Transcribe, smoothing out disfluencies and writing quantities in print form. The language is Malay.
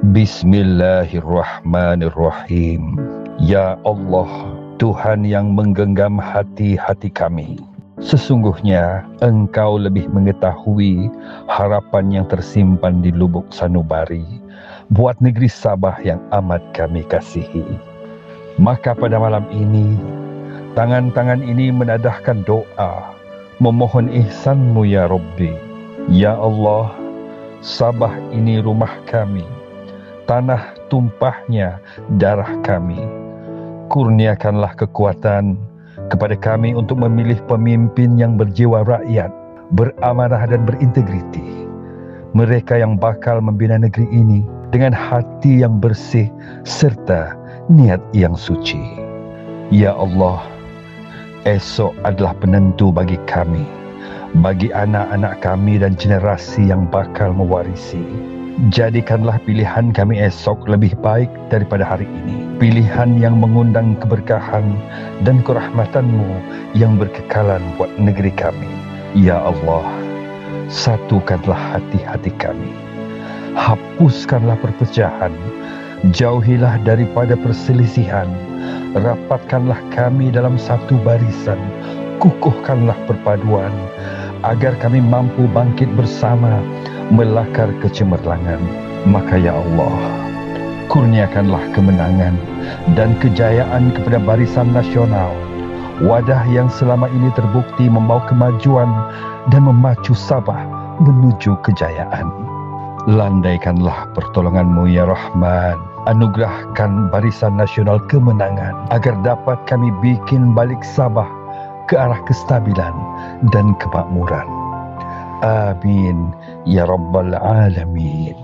Bismillahirrahmanirrahim. Ya Allah, Tuhan yang menggenggam hati-hati kami, sesungguhnya Engkau lebih mengetahui harapan yang tersimpan di lubuk sanubari buat negeri Sabah yang amat kami kasihi. Maka pada malam ini, tangan-tangan ini menadahkan doa, memohon ihsan-Mu ya Rabbi. Ya Allah, Sabah ini rumah kami, tanah tumpahnya darah kami. Kurniakanlah kekuatan kepada kami untuk memilih pemimpin yang berjiwa rakyat, beramanah dan berintegriti. Mereka yang bakal membina negeri ini dengan hati yang bersih serta niat yang suci. Ya Allah, esok adalah penentu bagi kami, bagi anak-anak kami dan generasi yang bakal mewarisi. Jadikanlah pilihan kami esok lebih baik daripada hari ini. Pilihan yang mengundang keberkahan dan kerahmatan-Mu yang berkekalan buat negeri kami. Ya Allah, satukanlah hati-hati kami. Hapuskanlah perpecahan. Jauhilah daripada perselisihan. Rapatkanlah kami dalam satu barisan. Kukuhkanlah perpaduan, agar kami mampu bangkit bersama melakar kecemerlangan. Maka ya Allah, kurniakanlah kemenangan dan kejayaan kepada Barisan Nasional, wadah yang selama ini terbukti membawa kemajuan dan memacu Sabah menuju kejayaan. Landaikanlah pertolongan-Mu ya Rahman. Anugerahkan Barisan Nasional kemenangan, agar dapat kami bikin balik Sabah ke arah kestabilan dan kemakmuran. Amin ya Rabbal Alamin.